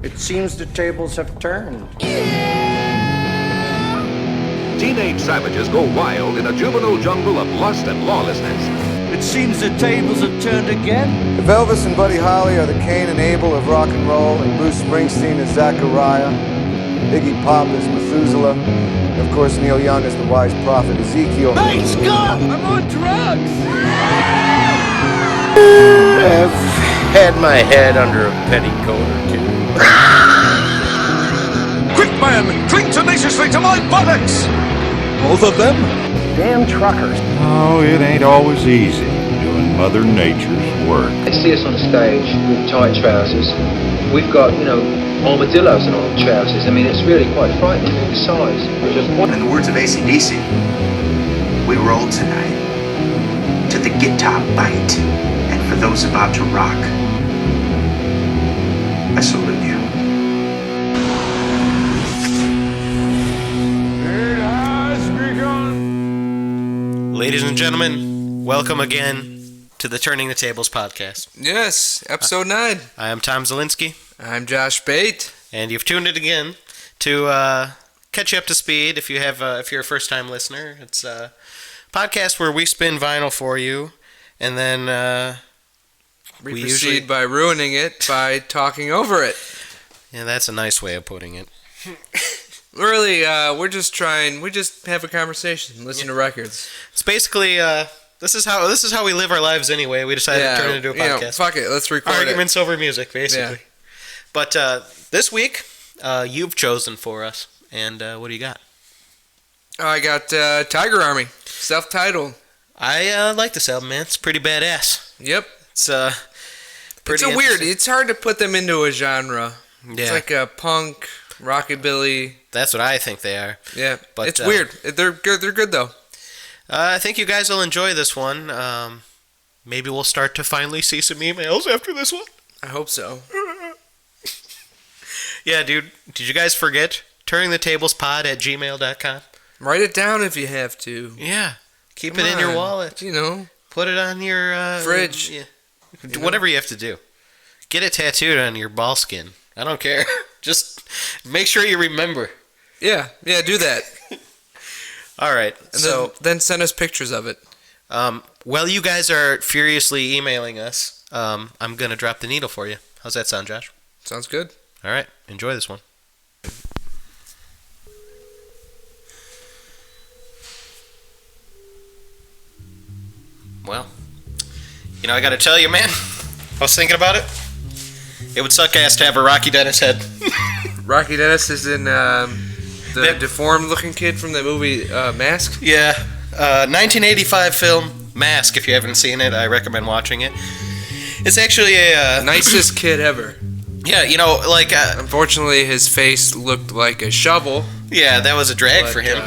It seems the tables have turned. Teenage savages go wild in a juvenile jungle of lust and lawlessness. It seems the tables have turned again. If Elvis and Buddy Holly are the Cain and Abel of rock and roll, and Bruce Springsteen is Zachariah, Iggy Pop is Methuselah, and of course Neil Young is the wise prophet Ezekiel. Hey, Scott! I'm on drugs! I've had my head under a petticoat or two. Quick, man! Cling tenaciously to my buttocks! Both of them? Damn truckers. Oh, it ain't always easy doing Mother Nature's work. They see us on stage with tight trousers. We've got, armadillos in our trousers. I mean, it's really quite frightening, the size. In the words of AC/DC, we roll tonight to the guitar bite. And for those about to rock, I salute you. Ladies and gentlemen, welcome again to the Turning the Tables podcast. Yes, episode 9. I am Tom Zielinski, I'm Josh Bate. and you've tuned in again to catch you up to speed. If you're a first-time listener, it's a podcast where we spin vinyl for you, and then We proceed by ruining it by talking over it. Yeah, that's a nice way of putting it. Really, we just have a conversation, listen to records. It's basically this is how we live our lives anyway. We decided to turn it into a podcast. Fuck it, let's record Arguments over music, basically. Yeah. But this week, you've chosen for us, and what do you got? I got Tiger Army, self-titled. I like this album, man. It's pretty badass. Yep. It's pretty Weird. It's hard to put them into a genre. Yeah. It's like a punk, rockabilly. That's what I think they are. Yeah, But, it's weird. They're good. They're good though. I think you guys will enjoy this one. Maybe we'll start to finally see some emails after this one. I hope so. Yeah, dude. Did you guys forget? turningthetablespod@gmail.com. Write it down if you have to. Yeah. Keep Come it in your on. wallet. Put it on your Fridge. Yeah. Whatever you have to do. Get it tattooed on your ball skin. I don't care. Just make sure you remember. Yeah, do that. All right. And then send us pictures of it. While you guys are furiously emailing us, I'm going to drop the needle for you. How's that sound, Josh? Sounds good. All right. Enjoy this one. Well, I got to tell you, man, I was thinking about it. It would suck ass to have a Rocky Dennis head. Rocky Dennis is in the deformed-looking kid from the movie Mask. Yeah. 1985 film, Mask. If you haven't seen it, I recommend watching it. It's actually a... Nicest kid ever. Yeah, Unfortunately, his face looked like a shovel. Yeah, that was a drag for him.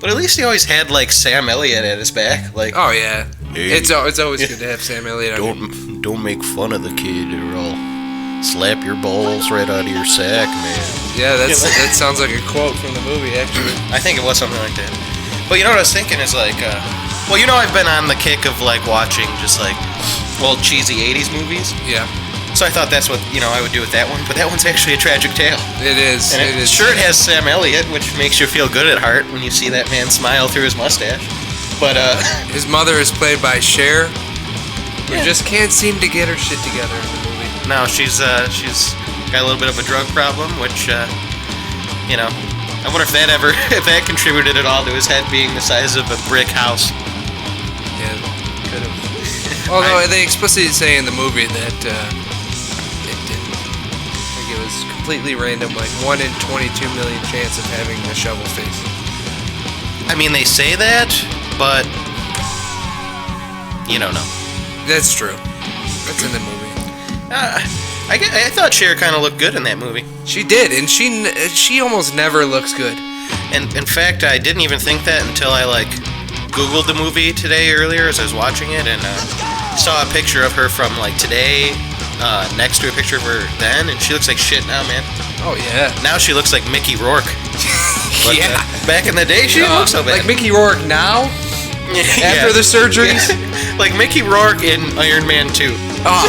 But at least he always had, Sam Elliott at his back. Oh, yeah. Hey, it's always good to have Sam Elliott on. Don't make fun of the kid, or I'll slap your balls right out of your sack, man. Yeah, that sounds like a quote from the movie, actually. I think it was something like that. But what I was thinking is, I've been on the kick of, watching just, old cheesy 80s movies. Yeah. So I thought that's what, I would do with that one. But that one's actually a tragic tale. It is. And it has Sam Elliott, which makes you feel good at heart when you see that man smile through his mustache. But, his mother is played by Cher, who just can't seem to get her shit together in the movie. No, she's got a little bit of a drug problem, which, I wonder if that contributed at all to his head being the size of a brick house. Yeah, could have. Although they explicitly say in the movie that it didn't. Like it was completely random, 1 in 22 million chance of having a shovel face. I mean, they say that, but you don't know. That's true. That's in the movie. I thought Cher kind of looked good in that movie. She did, and she almost never looks good. And in fact, I didn't even think that until I Googled the movie today earlier as I was watching it, and saw a picture of her from today next to a picture of her then, and she looks like shit now, man. Oh yeah. Now she looks like Mickey Rourke. But, yeah. Back in the day, she didn't look so bad. Like Mickey Rourke now? After the surgeries? Yeah. Like Mickey Rourke in Iron Man 2. Oh.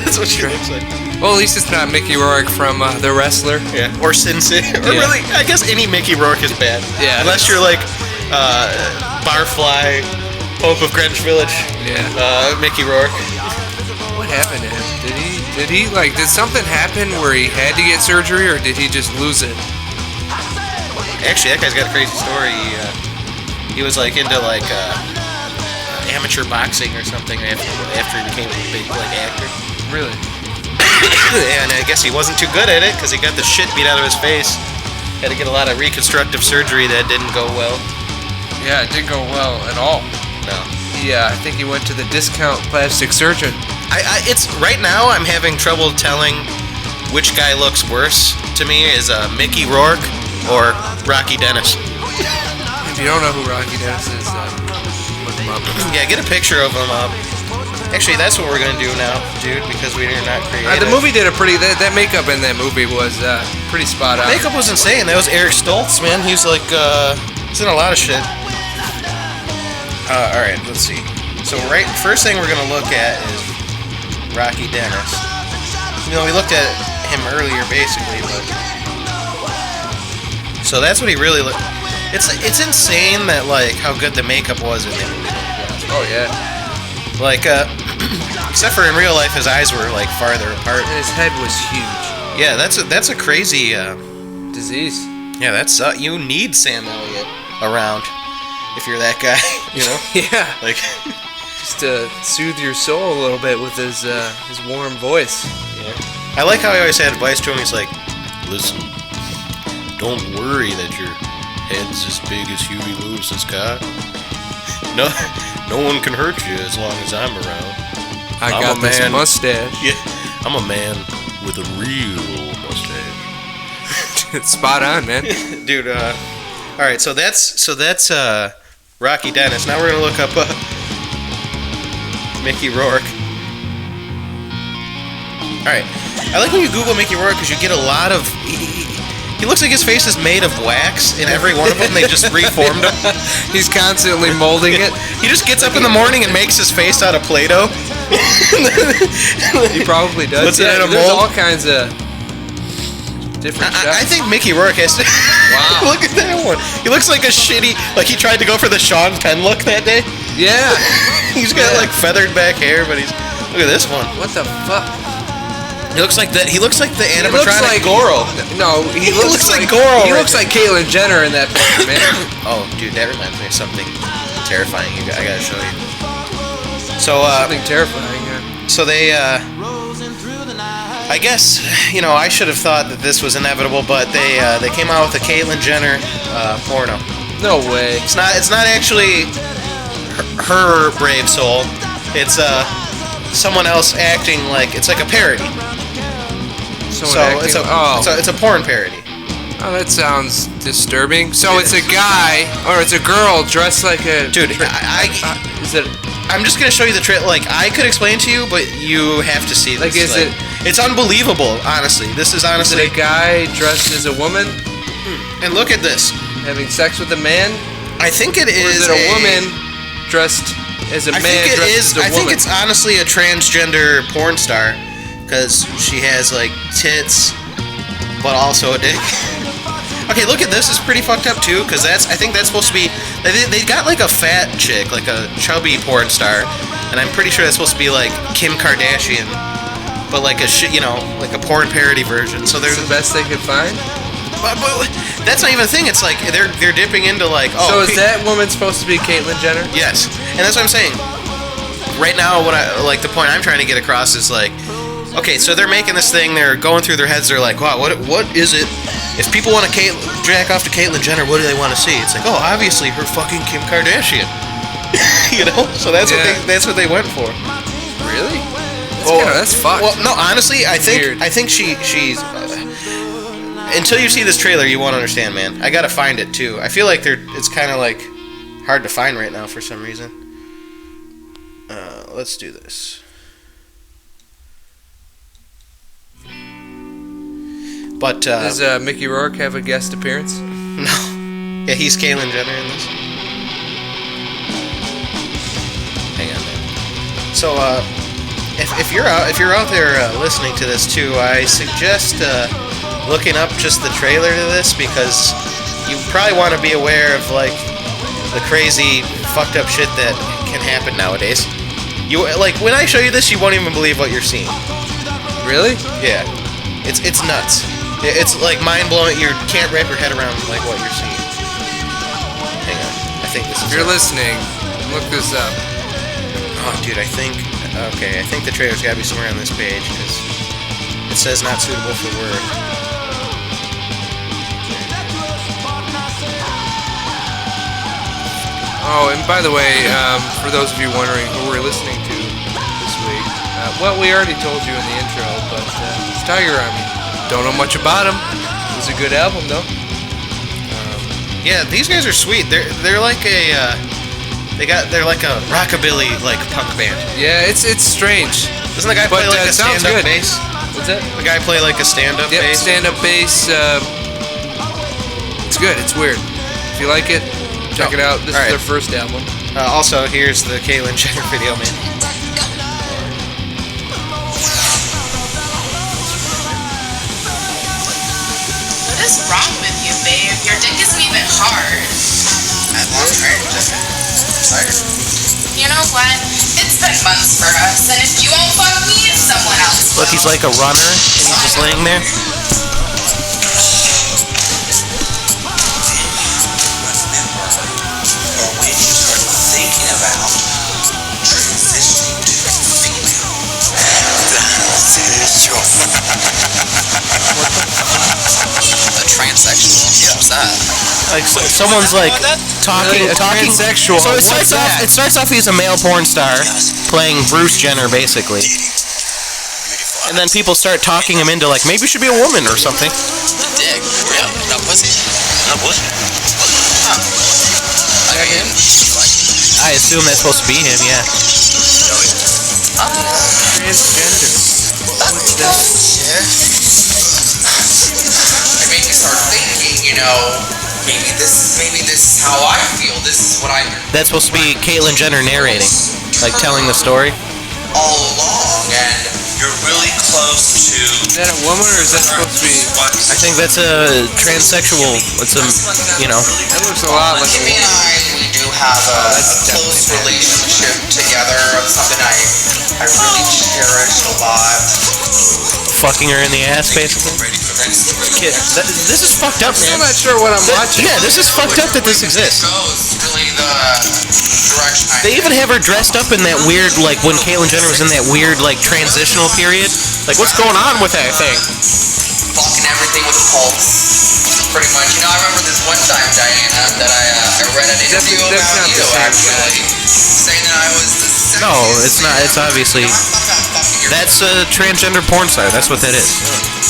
That's what she looks like. Well, at least it's not Mickey Rourke from The Wrestler. Yeah. Or Sin City. Or Yeah. really, I guess any Mickey Rourke is bad. Yeah. Unless you're like Barfly, Hope of Greenwich Village. Yeah. Mickey Rourke. What happened to him? Did something happen where he had to get surgery, or did he just lose it? Actually, that guy's got a crazy story. He was like into like amateur boxing or something after he became a big like actor. Really? And I guess he wasn't too good at it because he got the shit beat out of his face. Had to get a lot of reconstructive surgery that didn't go well. Yeah, it didn't go well at all. No. Yeah, I think he went to the discount plastic surgeon. It's right now I'm having trouble telling which guy looks worse to me is Mickey Rourke or Rocky Dennis. If you don't know who Rocky Dennis is, look him up. Yeah, get a picture of him up. Actually, that's what we're gonna do now, dude, because we are not creative. The movie did a pretty. That makeup in that movie was pretty spot on. Makeup was insane. That was Eric Stoltz, man. He's like, he's in a lot of shit. All right, let's see. So first thing we're gonna look at is Rocky Dennis. You know, we looked at him earlier, basically, but so that's what he really looked. It's insane that like how good the makeup was in the movie. Oh yeah. Like, except for in real life, his eyes were like farther apart. And his head was huge. Yeah, that's a crazy Disease. Yeah, that's you need Sam Elliott around if you're that guy, you know. Yeah. Like. Just to soothe your soul a little bit with his warm voice. Yeah. I like how he always had advice to him. He's like, listen, don't worry that your head's as big as Huey Lewis's cock. No one can hurt you as long as I'm around. I'm got this mustache. Yeah, I'm a man with a real mustache. It's spot on, man. Dude, all right, so that's Rocky Dennis. Now we're gonna look up Mickey Rourke. Alright. I like when you Google Mickey Rourke because you get a lot of... He looks like his face is made of wax in every one of them. They just reformed him. He's constantly molding it. He just gets up in the morning and makes his face out of Play-Doh. He probably does. Puts it in a There's mold. all kinds of different I shots. think Mickey Rourke has to... Wow. Look at that one. He looks like a shitty... Like he tried to go for the Sean Penn look that day. Yeah. He's got like feathered back hair, but he's... Look at this one. What the fuck? He looks like the animatronic He looks like Goro. No, he looks like Goro. He looks like Caitlyn Jenner in that picture, man. Oh, dude, that reminds me of something terrifying. I gotta show you. So, Something terrifying. so they, I guess, you know, I should have thought that this was inevitable, but they came out with a Caitlyn Jenner porno. No way. It's not actually her brave soul. It's someone else acting like it's like a parody. It's a porn parody. Oh, that sounds disturbing. So it's a guy or it's a girl dressed like a Dude, is it I'm just gonna show you the trailer. Like I could explain to you, but you have to see this. Like, is it- It's unbelievable. Honestly, this is is honestly. it a guy dressed as a woman And look at this. having sex with a man? I think it Or is is it a woman dressed as a I man think it dressed is. as a I woman? think it's honestly a transgender porn star because she has like tits, but also a dick. Okay, look at this. It's pretty fucked up too, because I think that's supposed to be. They got like a fat chick, like a chubby porn star, and I'm pretty sure that's supposed to be like Kim Kardashian, but like like a porn parody version. So It's there's, the best they could find. but that's not even a thing. It's like they're dipping into like. Oh, So is that woman supposed to be Caitlyn Jenner? Yes, and that's what I'm saying. Right now, what I like the point I'm trying to get across is like, okay, so they're making this thing. They're going through their heads. They're like, wow, what is it? If people want to jack off to Caitlyn Jenner, what do they want to see? It's like, oh, obviously her fucking Kim Kardashian. You know, so that's what they went for. Really? That's fucked. Well, no, honestly, I Weird. think she's. Until you see this trailer, you won't understand, man. I gotta find it too. I feel like it's kind of like hard to find right now for some reason. Let's do this. But Does Mickey Rourke have a guest appearance? no, yeah, he's Caitlyn Jenner in this. Hang on, man. So if you're out there listening to this too, I suggest looking up just the trailer to this, because you probably want to be aware of like the crazy fucked up shit that can happen nowadays. You like when I show you this, you won't even believe what you're seeing. Really? Yeah, it's nuts. It's like mind blowing. You can't wrap your head around like what you're seeing. Hang on, I think this is. If you're listening, look this up. Oh, dude, I think the trailer's gotta be somewhere on this page, because it says not suitable for work. Oh, and by the way, for those of you wondering who we're listening to this week, well, we already told you in the intro, but it's Tiger Army. Don't know much about them. It's a good album, though. Yeah, these guys are sweet. They're like a they're like a rockabilly like punk band. Yeah, it's strange. Doesn't the guy play like a sounds stand-up good. bass? What's that? The guy play like a stand-up Yep, bass? stand-up bass. It's good. It's weird. If you like it, check it out. This is their first album. Also, here's the Caitlyn Jenner video, man. What is wrong with you, babe? Your dick isn't even hard. I lost weight. I'm tired. You know what? It's been months for us, and if you won't fuck me, someone else will. Look, he's like a runner, and he's just laying there. Or when you start thinking about transitioning to female. A transsexual. What's that? Like someone's like talking. Transsexual. So it starts off. It starts off. He's a male porn star playing Bruce Jenner, basically. And then people start talking him into like maybe you should be a woman or something. The dick. Yeah. No pussy. No pussy. Huh. Like him? I assume that's supposed to be him. Yeah. Transgender. Yeah. It made me start thinking, you know, maybe this is how I feel. This is what I That's supposed to be Caitlyn Jenner narrating, like telling the story. all along, and you're really close to. Is that a woman or is that supposed to be? I think that's a transsexual. It's a, you know. That looks a lot like a Kimmy and woman. I, we do have a close relationship together. It's something I really cherish a lot. Fucking her in the ass, basically. Kid, this is fucked up, man. I'm not sure what I'm watching. Yeah, this is fucked up that this exists. Goes really the direction I. They even have her dressed up in that weird, like when Caitlyn Jenner was in that weird, like transitional period. Like, what's going on with that thing? Fucking everything with a pulse. Pretty much. You know, I remember this one time, Diana, that I read an interview That's about not you, the same actually, saying that I was the sexiest. No, it's not. It's obviously. That's a transgender porn star. That's what that is.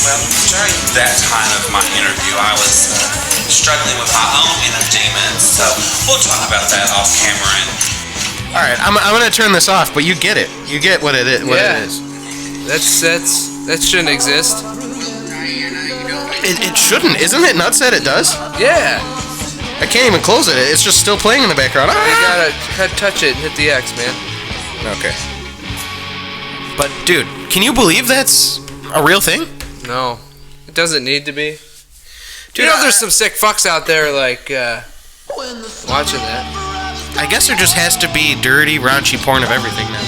Well, during that time of my interview, I was struggling with my own inner demons, so we'll talk about that off camera. And all right, I'm gonna turn this off, but you get it. You get what it is. What it is. That shouldn't exist. It shouldn't. Isn't it nuts that it does? Yeah. I can't even close it. It's just still playing in the background. You gotta touch it and hit the X, man. Okay. But dude, can you believe that's a real thing? No, it doesn't need to be. Dude, you know, there's some sick fucks out there like watching that. I guess there just has to be dirty, raunchy porn of everything now.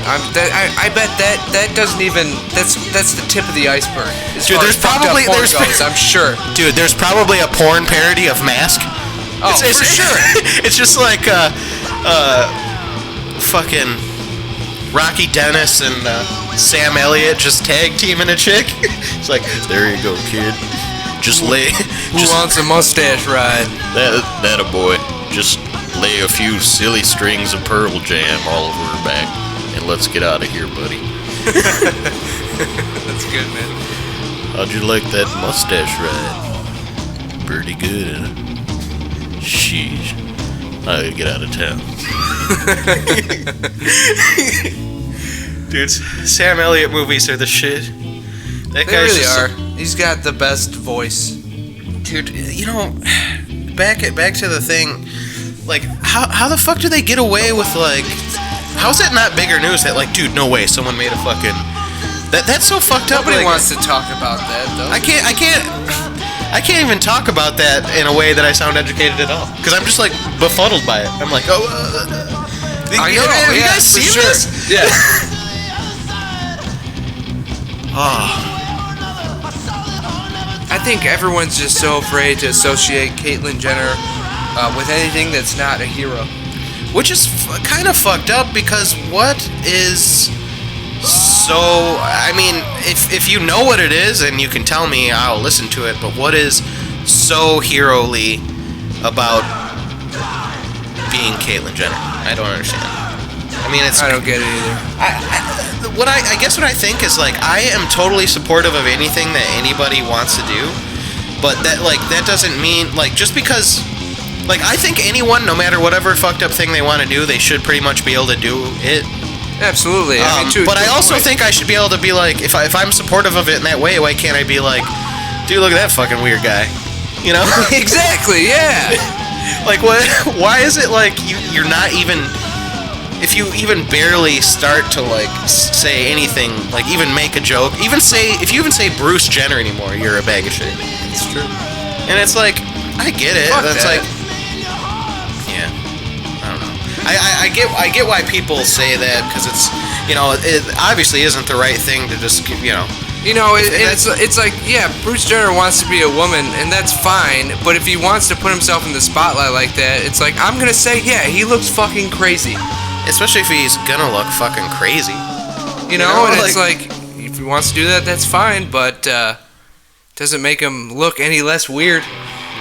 I bet that doesn't even. That's the tip of the iceberg. Dude, there's probably I'm sure. Dude, there's probably a porn parody of Mask. Oh, for sure. It's just like fucking Rocky Dennis and Sam Elliott just tag teaming a chick. It's like, there you go, kid. Just lay. Who wants a mustache ride? That a boy. Just lay a few silly strings of Pearl Jam all over her back, and let's get out of here, buddy. That's good, man. How'd you like that mustache ride? Pretty good, huh? Sheesh. I gotta get out of town. Dude, Sam Elliott movies are the shit. That They guy's really just, are. He's got the best voice. Dude, you know, back to the thing. Like, how the fuck do they get away with like how's that not bigger news? That like, dude, no way, someone made a fucking. That's so fucked up. Nobody like, wants to talk about that, though. I can't even talk about that in a way that I sound educated at all. Because I'm just like befuddled by it. I'm like, oh. I know. Have you guys seen this? Yeah. I think everyone's just so afraid to associate Caitlyn Jenner with anything that's not a hero. Which is kind of fucked up because what is so... I mean, if you know what it is and you can tell me, I'll listen to it, but what is so hero-ly about being Caitlyn Jenner? I don't understand. I mean, it's... I don't get it either. I guess what I think is, like, I am totally supportive of anything that anybody wants to do, but that doesn't mean, like, just because... Like, I think anyone, no matter whatever fucked up thing they want to do, they should pretty much be able to do it. Absolutely. But I also think I should be able to be like, if I'm supportive of it in that way, why can't I be like, dude, look at that fucking weird guy? You know? Exactly, yeah. Like, what? Why is it like you're not even... If you even barely start to, like, say anything, like, even make a joke, if you even say Bruce Jenner anymore, you're a bag of shit. It's true. And it's like, I get it. Fuck That's that. like... Yeah. I don't know. I get why people say that, because it's, you know, it obviously isn't the right thing to just, you know... You know, it's like, yeah, Bruce Jenner wants to be a woman, and that's fine, but if he wants to put himself in the spotlight like that, it's like, I'm gonna say, yeah, he looks fucking crazy. Especially if he's gonna look fucking crazy. You know, and it's like, if he wants to do that, that's fine, but doesn't make him look any less weird.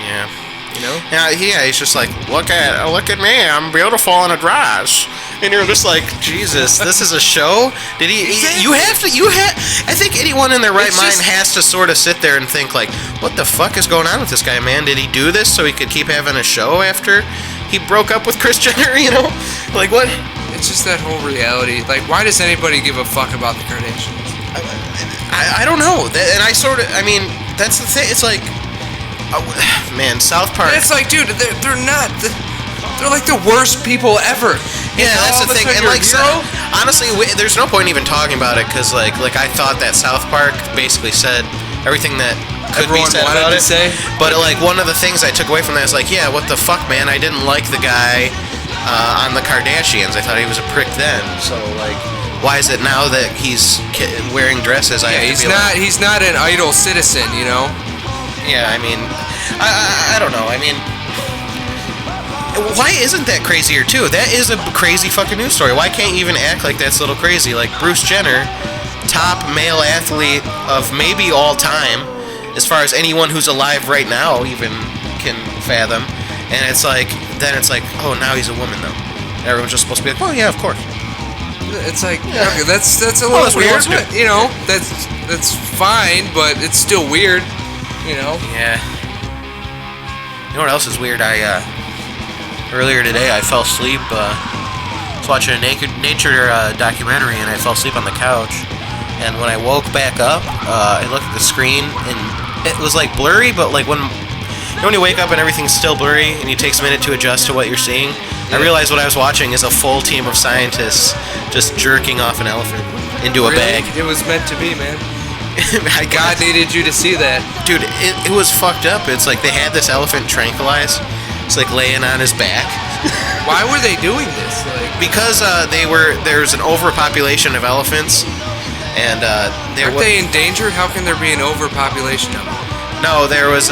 Yeah. You know? Yeah, he's just like, look at me, I'm beautiful in a dress. And you're just like, Jesus, this is a show? Did he... Exactly. I think anyone in their right mind has to sort of sit there and think, like, what the fuck is going on with this guy, man? Did he do this so he could keep having a show after he broke up with Kris Jenner, you know? Like, what? It's just that whole reality. Like, why does anybody give a fuck about the Kardashians? I don't know. And I mean, that's the thing. It's like, man, South Park. It's like, dude, they're not... They're like the worst people ever. Yeah, that's the thing. And like, honestly, there's no point even talking about it because, like I thought that South Park basically said everything that could be said about it. But like, one of the things I took away from that is like, yeah, what the fuck, man? I didn't like the guy on the Kardashians. I thought he was a prick then. So like, why is it now that he's wearing dresses? He's not an idle citizen, you know. Yeah, I mean, I don't know. I mean. Why isn't that crazier too? That is a crazy fucking news story. Why can't you even act like that's a little crazy? Like Bruce Jenner, top male athlete of maybe all time, as far as anyone who's alive right now even can fathom. And it's like, then it's like, oh, now he's a woman though. Everyone's just supposed to be like, oh yeah, of course. It's like, okay, that's a little weird. But, you know, that's fine, but it's still weird. You know. Yeah. You know what else is weird? Earlier today, I fell asleep. I was watching a nature documentary, and I fell asleep on the couch. And when I woke back up, I looked at the screen, and it was like blurry. But like when you wake up and everything's still blurry, and it takes a minute to adjust to what you're seeing, I realized what I was watching is a full team of scientists just jerking off an elephant into a bag. It was meant to be, man. God needed you to see that, dude. It was fucked up. It's like they had this elephant tranquilized. It's like laying on his back. Why were they doing this? Like, because there's an overpopulation of elephants, and aren't they in danger? How can there be an overpopulation of them? No, there was.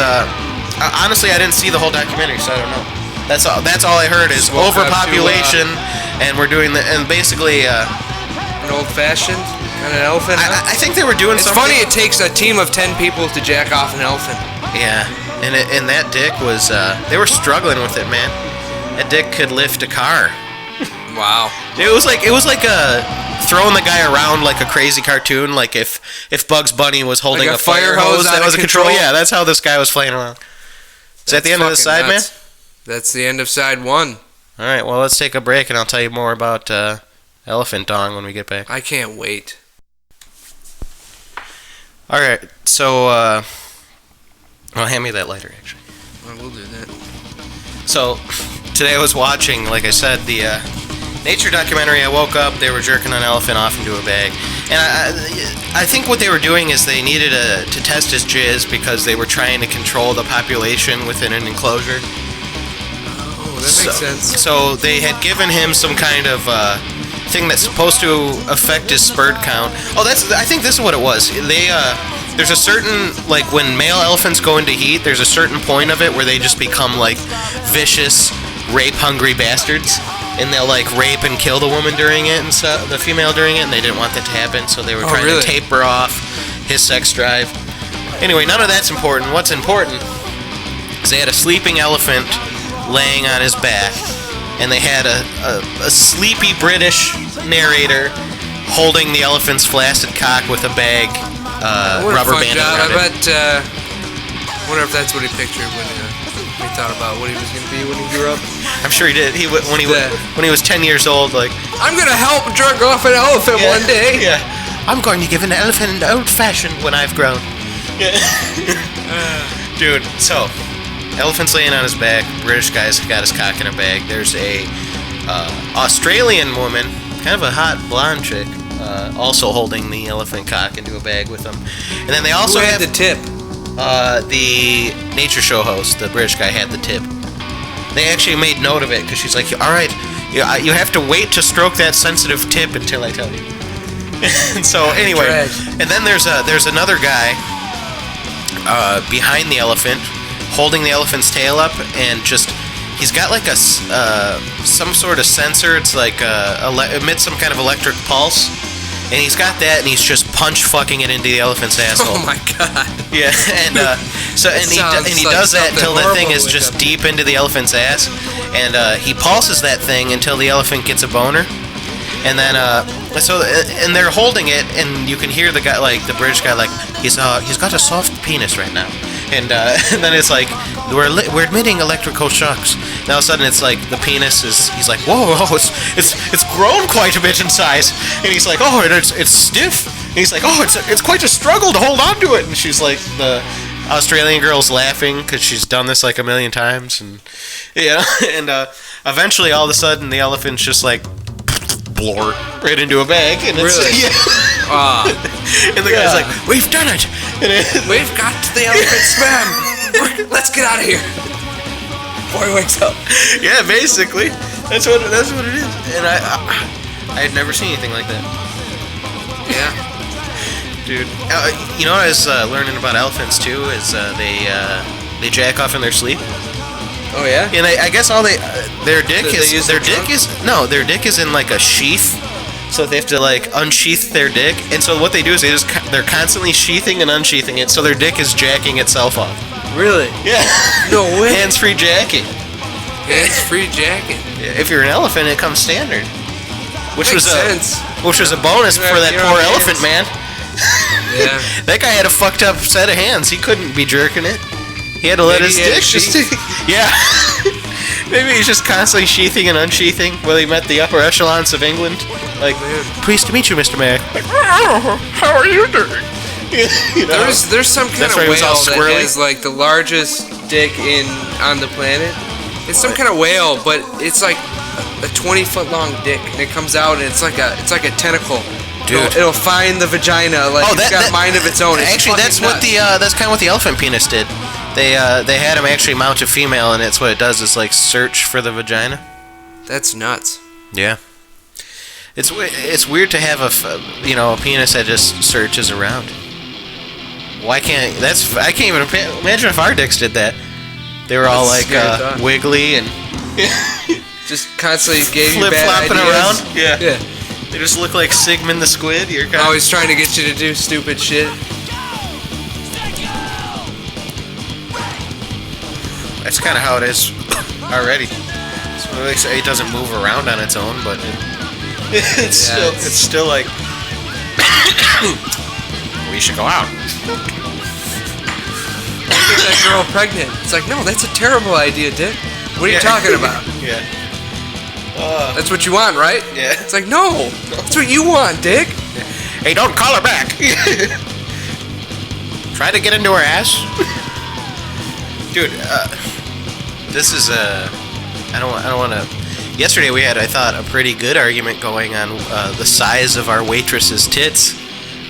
Honestly, I didn't see the whole documentary, so I don't know. That's all I heard is overpopulation, and we're doing and basically an old-fashioned kind of elephant. I think they were doing something. It's funny. It takes a team of 10 people to jack off an elephant. Yeah. And that dick was, they were struggling with it, man. That dick could lift a car. Wow. It was like throwing the guy around like a crazy cartoon, like if Bugs Bunny was holding like a fire hose that was a control. Yeah, that's how this guy was flying around. Is that the end of the side, man? That's the end of side one. All right, well, let's take a break, and I'll tell you more about Elephant Dong when we get back. I can't wait. All right, so... Well, hand me that lighter, actually. I will do that. So, today I was watching, like I said, the nature documentary. I woke up, they were jerking an elephant off into a bag. And I think what they were doing is they needed to test his jizz because they were trying to control the population within an enclosure. Oh, that makes sense. So they had given him some kind of thing that's supposed to affect his sperm count. Oh, I think this is what it was. There's a certain, like, when male elephants go into heat, there's a certain point of it where they just become, like, vicious, rape-hungry bastards. And they'll, like, rape and kill the woman during it and the female during it, and they didn't want that to happen, so they were trying to taper off his sex drive. Anyway, none of that's important. What's important is they had a sleeping elephant laying on his back, and they had a sleepy British narrator holding the elephant's flaccid cock with a bag, rubber band around it. I wonder if that's what he pictured when he thought about what he was going to be when he grew up. I'm sure he did. When he was 10 years old, like, I'm going to help jerk off an elephant one day. Yeah. I'm going to give an elephant an old-fashioned when I've grown. Yeah. Dude, so elephant's laying on his back. British guy's got his cock in a bag. There's a Australian woman, kind of a hot blonde chick, also holding the elephant cock into a bag with them. And then they also had the tip. The nature show host, the British guy, had the tip. They actually made note of it because she's like, "All right, you have to wait to stroke that sensitive tip until I tell you." And so anyway, and then there's another guy behind the elephant, holding the elephant's tail up, and just he's got like some sort of sensor. It's like emits some kind of electric pulse. And he's got that, and he's just punch fucking it into the elephant's asshole. Oh my god! Yeah, and he does that until the thing is just deep into the elephant's ass, and he pulses that thing until the elephant gets a boner, and then and they're holding it, and you can hear the guy, like the British guy, like he's got a soft penis right now, and then it's like we're emitting electrical shocks. Now all of a sudden it's like the penis is, he's like, whoa, it's grown quite a bit in size, and he's like, oh, it's stiff, and he's like, oh, it's quite a struggle to hold on to it, and she's like, the Australian girl's laughing because she's done this like a million times, and yeah, and eventually all of a sudden the elephant's just like blort right into a bag, and it's really? Yeah. And the guy's like, we've done it, and we've got the elephant spam. Let's get out of here. Boy wakes up. Yeah, basically. That's what it is. And I had never seen anything like that. Yeah. Dude. You know what I was learning about elephants too is they jack off in their sleep. Oh yeah. And I guess their dick is in like a sheath. So they have to like unsheath their dick, and so what they do is they're constantly sheathing and unsheathing it, so their dick is jacking itself off. Really? Yeah. No way. Hands-free jacking. Hands-free jacking. If you're an elephant, it comes standard. Which was a bonus for that poor elephant man. Yeah. That guy had a fucked up set of hands. He couldn't be jerking it. He had to let his dick just. Yeah. Maybe he's just constantly sheathing and unsheathing while he met the upper echelons of England. Like, pleased to meet you, Mr. Mayor. Like, how are you doing? You know? There's some kind of whale that has like the largest dick on the planet. It's some kind of whale, but it's like a 20-foot long dick, and it comes out and it's like a tentacle. Dude, it'll find the vagina. Like it's got a mind of its own. It's actually, that's kind of what the elephant penis did. They had him actually mount a female, and it's what it does is like search for the vagina. That's nuts. Yeah. It's weird to have a penis that just searches around. I can't even imagine if our dicks did that. They were all like wiggly and just constantly gave you flip bad flopping ideas. around. Yeah. They just look like Sigmund the Squid. You're always trying to get you to do stupid shit. That's kind of how it is already. So it doesn't move around on its own, but it's still like we should go out. Get that girl pregnant. It's like, no, that's a terrible idea, Dick. What are you talking about? Yeah. That's what you want, right? Yeah. It's like, no, that's what you want, Dick. Hey, don't call her back. Try to get into her ass. Dude, this is I don't want to yesterday we had, I thought, a pretty good argument going on the size of our waitress's tits,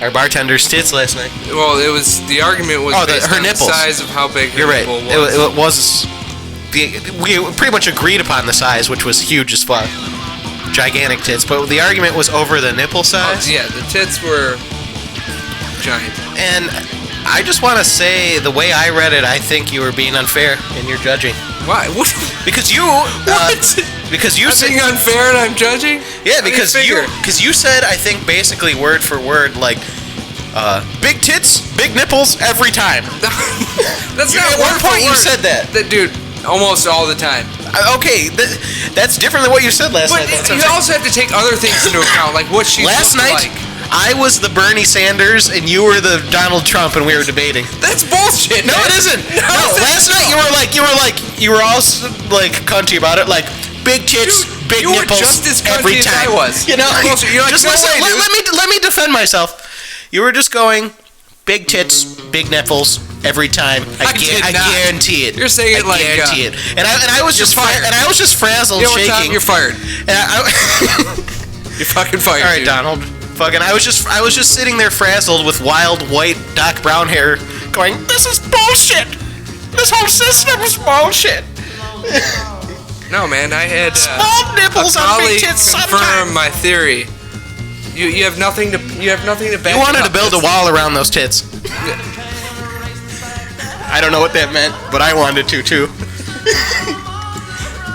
our bartender's tits last night. Well, the argument was based her on nipples. the size of how big her You're right. nipple was. We pretty much agreed upon the size, which was huge as fuck. Gigantic tits. But the argument was over the nipple size. Yeah, the tits were giant. And I just want to say, the way I read it, I think you were being unfair in your judging. Why? What? Because you... Because you I'm being unfair and I'm judging? Yeah, because you said, I think, basically word for word, like, big tits, big nipples, every time. That's not at one point you said that. Dude, almost all the time. Okay, that's different than what you said last night. But you also have to take other things into account, like what she last looked night, like. I was the Bernie Sanders and you were the Donald Trump, and we were debating. That's bullshit. No, it isn't. No, last night you were all like cunty about it, like big tits, big you nipples, were just as cunty every as time. I was. You know, You're like, just no listen. way, dude. Let me defend myself. You were just going big tits, big nipples every time. I guarantee it. You're saying it like guarantee it. And I was just fired. And I was just frazzled, shaking. You're fired. And You're fucking fired. All right, dude. Donald. Fucking, I was just sitting there frazzled with wild white Doc Brown hair, going, "This is bullshit. This whole system is bullshit." No, man, I had small nipples a on big colleague tits confirm sometimes. my theory. You have nothing to back. You wanted to build a wall around those tits. I don't know what that meant, but I wanted to too.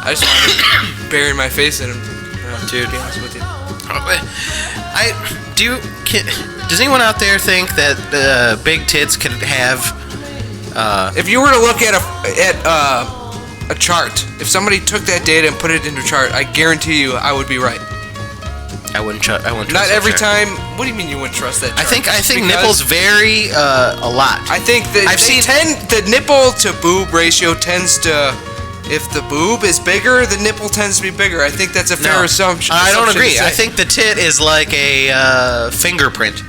I just wanted to bury my face in them. Dude, to be honest with you. Does anyone out there think that big tits can have? If you were to look at a chart, if somebody took that data and put it into a chart, I guarantee you, I would be right. I wouldn't trust. Not every time. What do you mean you wouldn't trust that chart? I think nipples vary a lot. I think that the nipple to boob ratio tends to. If the boob is bigger, the nipple tends to be bigger. I think that's a fair assumption. I don't agree. I think the tit is like a fingerprint.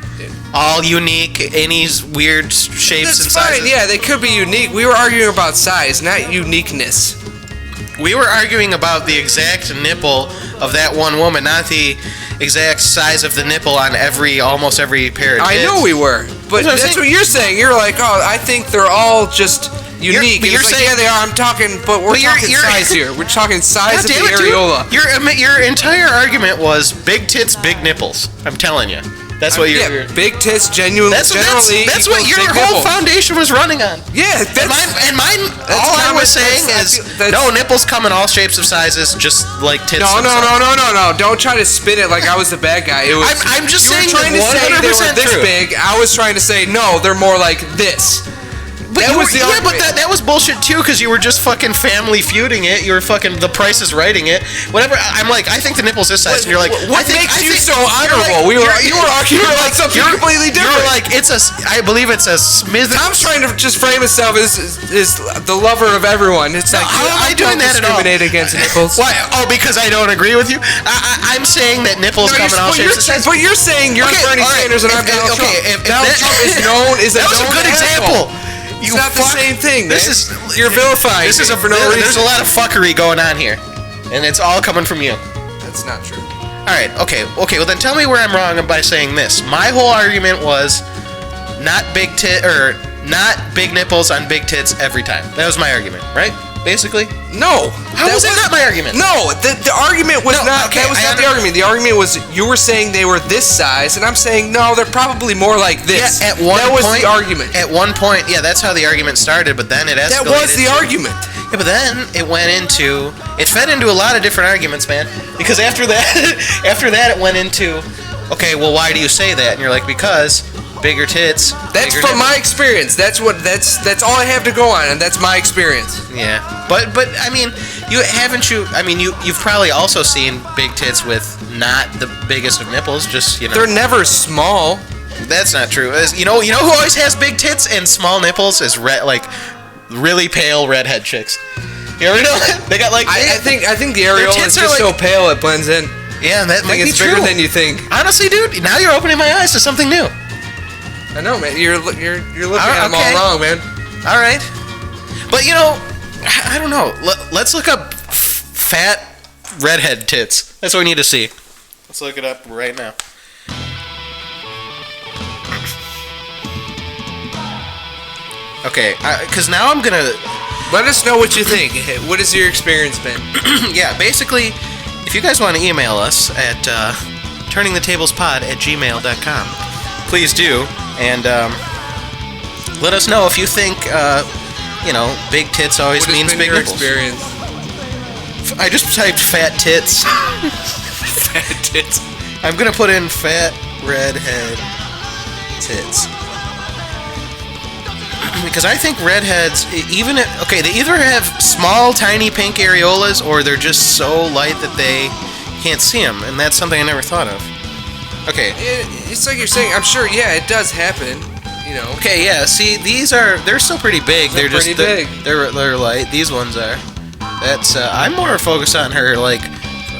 All unique, any weird shapes and sizes. Fine, yeah, they could be unique. We were arguing about size, not uniqueness. We were arguing about the exact nipple of that one woman, not the exact size of the nipple on almost every pair of tits. I know we were, but that's what you're saying. You're like, oh, I think they're all just unique. You're like, saying, yeah, they are. I'm talking, but we're talking size here. We're talking size of the areola. Your entire argument was big tits, big nipples. I'm telling you. That's what you're. Big tits, generally. That's what your whole foundation was running on. Yeah, and mine. All I was saying is no, nipples come in all shapes of sizes, just like tits. No. Don't try to spin it like I was the bad guy. It was. I'm just saying. You were trying to say they were this big. I was trying to say no, they're more like this. But that was bullshit too, because you were just fucking family feuding it. You were fucking The Price is Writing it. Whatever. I'm like, I think the nipple's this size, and you're like, what makes you so honorable? You were arguing about something completely different. You were like, I believe it's a Smith. Tom's trying to just frame himself as the lover of everyone. It's like, I doing that at all? Discriminate against nipples. Why? Oh, because I don't agree with you. I'm saying that nipples come in all shapes and sizes. But you're saying you're Bernie Sanders and I'm Donald Trump. Donald Trump is known as a that was a good example. It's not the same thing. You're vilifying. This is for no reason. There's a lot of fuckery going on here, and it's all coming from you. That's not true. All right. Okay. Well, then tell me where I'm wrong by saying this. My whole argument was not big nipples on big tits every time. That was my argument, right? Basically. No. How was that not my argument? No. The argument was not. Okay, that was not the argument. The argument was you were saying they were this size, and I'm saying no, they're probably more like this. Yeah, that was the argument. At one point, yeah, that's how the argument started, but then it escalated. That was the argument. Yeah, but then it fed into a lot of different arguments, man. Because after that, it went into, okay, well, why do you say that? And you're like, because bigger tits. That's from my experience. That's all I have to go on, and that's my experience. Yeah, but I mean, you've probably also seen big tits with not the biggest of nipples. Just they're never small. That's not true. You know who always has big tits and small nipples is really pale redhead chicks. You ever know that? They got like. I think the areola is just so pale it blends in. Yeah, that might be it's true. bigger than you think. Honestly, dude, now you're opening my eyes to something new. I know, man. You're looking at them all wrong, man. All right, but I don't know. Let's look up fat redhead tits. That's what we need to see. Let's look it up right now. Okay, because now I'm gonna... Let us know what you think. What has your experience been? Yeah, basically, if you guys want to email us at turningthetablespod@gmail.com, please do. And let us know if you think, big tits always means big your nipples. Experience? I just typed fat tits. Fat tits. I'm gonna put in fat redhead tits. Because I think redheads, they either have small, tiny pink areolas, or they're just so light that they can't see them, and that's something I never thought of. Okay. It's like you're saying, I'm sure, yeah, it does happen, Okay, yeah, see, they're still pretty big. They're just big. They're light. These ones are. That's, I'm more focused on her,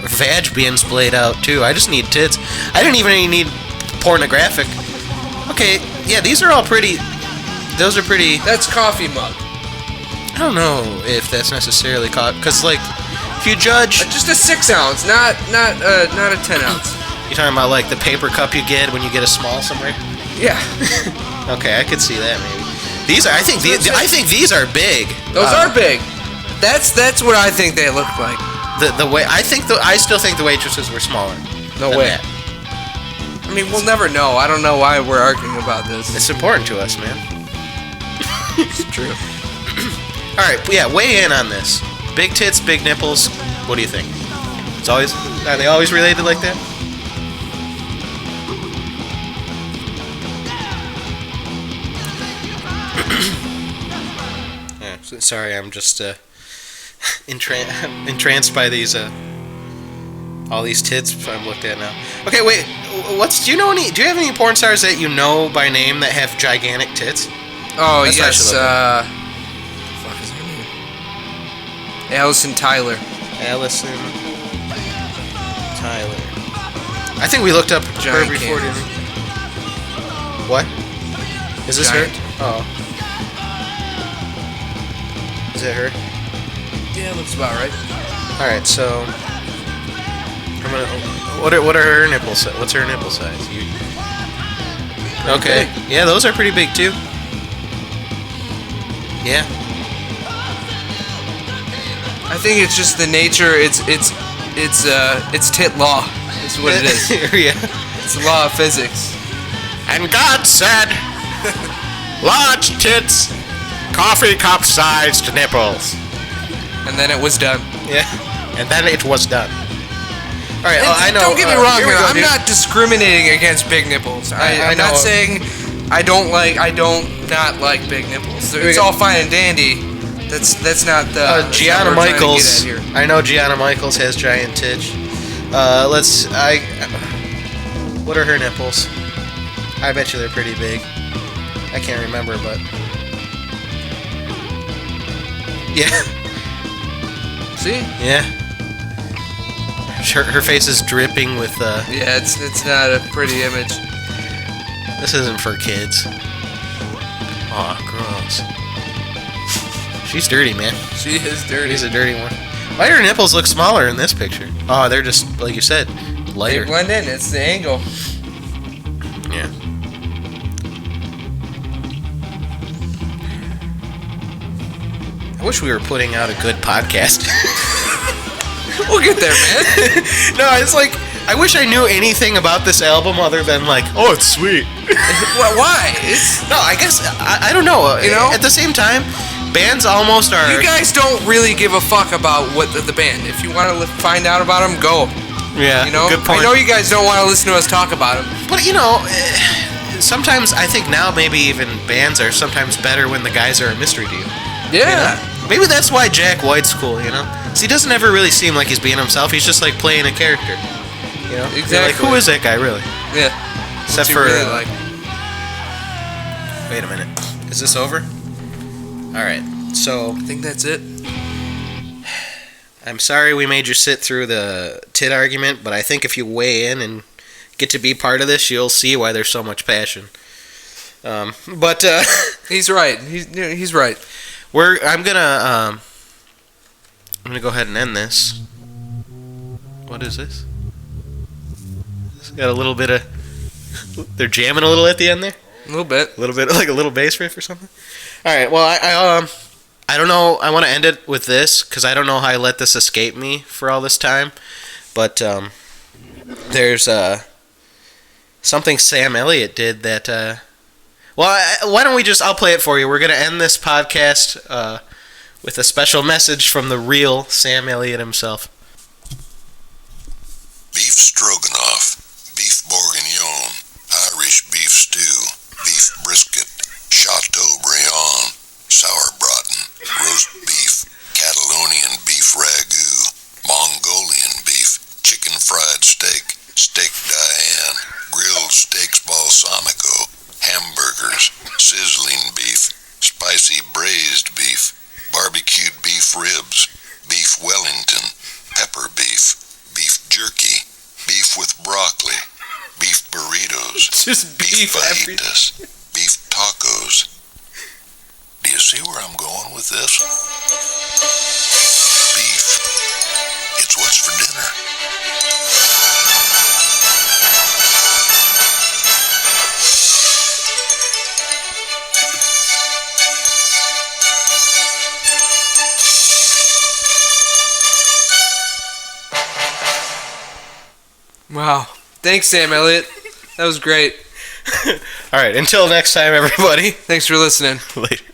vag being splayed out, too. I just need tits. I didn't even need pornographic. Okay, yeah, these are all pretty... Those are pretty... That's coffee mug. I don't know if that's necessarily because if you judge... Just a 6 ounce, not a 10 ounce. You're talking about the paper cup you get when you get a small somewhere? Yeah. Okay, I could see that maybe. I think these are big. Those are big. That's what I think they look like. The way I still think the waitresses were smaller. No way. That. I mean, we'll never know. I don't know why we're arguing about this. It's important to us, man. It's true. Alright, yeah, weigh in on this. Big tits, big nipples. What do you think? Are they always related like that? Yeah, sorry, I'm just entranced by these all these tits I'm looked at now. Okay, wait. Do you have any porn stars that you know by name that have gigantic tits? Oh, yes, fuck is her name? Allison Tyler. Allison Tyler. I think we looked up Giant her before, didn't we? What? Is this Giant. her? Oh. Is that her? Yeah, looks about right. Alright, so... I'm gonna... What are her nipple size? What's her nipple size? Okay. Big. Yeah, those are pretty big, too. Yeah. I think it's just the nature. It's tit law. That's what it is. Yeah. It's the law of physics. And God said, large tits, coffee cup-sized nipples. And then it was done. Yeah. And then it was done. All right. I know. Don't get me wrong. Here we go, I'm dude. not discriminating against big nipples. I'm not saying I don't not like big nipples. It's all fine and dandy. That's not the Gianna Michaels. Here. I know Gianna Michaels has giant tits. What are her nipples? I bet you they're pretty big. I can't remember, but yeah. See? Yeah. Her face is dripping with. Yeah, it's not a pretty image. This isn't for kids. Aw, gross. She's dirty, man. She is dirty. She's a dirty one. Why do her nipples look smaller in this picture? Oh, they're just, like you said, lighter. They blend in. It's the angle. Yeah. I wish we were putting out a good podcast. We'll get there, man. No, it's like, I wish I knew anything about this album other than oh, it's sweet. Why? No, I guess, I don't know. At the same time, bands almost are... You guys don't really give a fuck about what the band. If you want to find out about them, go. Yeah, good point. I know you guys don't want to listen to us talk about them. But, sometimes I think now maybe even bands are sometimes better when the guys are a mystery to you. Yeah. Maybe that's why Jack White's cool, So he doesn't ever really seem like he's being himself. He's just like playing a character. Exactly. You're like, who is that guy, really? Yeah. Except for... Really like. Wait a minute. Is this over? Alright, so... I think that's it. I'm sorry we made you sit through the tit argument, but I think if you weigh in and get to be part of this, you'll see why there's so much passion. He's right. He's right. I'm gonna go ahead and end this. What is this? It's got a little bit of... They're jamming a little at the end there? A little bit. A little bit, like a little bass riff or something? Alright, well, I don't know. I want to end it with this, because I don't know how I let this escape me for all this time. But, there's, something Sam Elliott did that, why don't we just... I'll play it for you. We're going to end this podcast, with a special message from the real Sam Elliott himself. Beef stroganoff, beef bourguignon, Irish beef stew, beef brisket, Chateaubriand, sauerbraten, roast beef, Catalonian beef ragout, Mongolian beef, chicken fried steak, steak Diane, grilled steaks balsamico, hamburgers, sizzling beef, spicy braised beef, barbecued beef ribs, beef Wellington, pepper beef, beef jerky, beef with broccoli, beef burritos, just beef fajitas, beef tacos. Do you see where I'm going with this? Beef. It's what's for dinner. Wow. Thanks, Sam Elliott. That was great. All right, until next time, everybody. Thanks for listening. Later.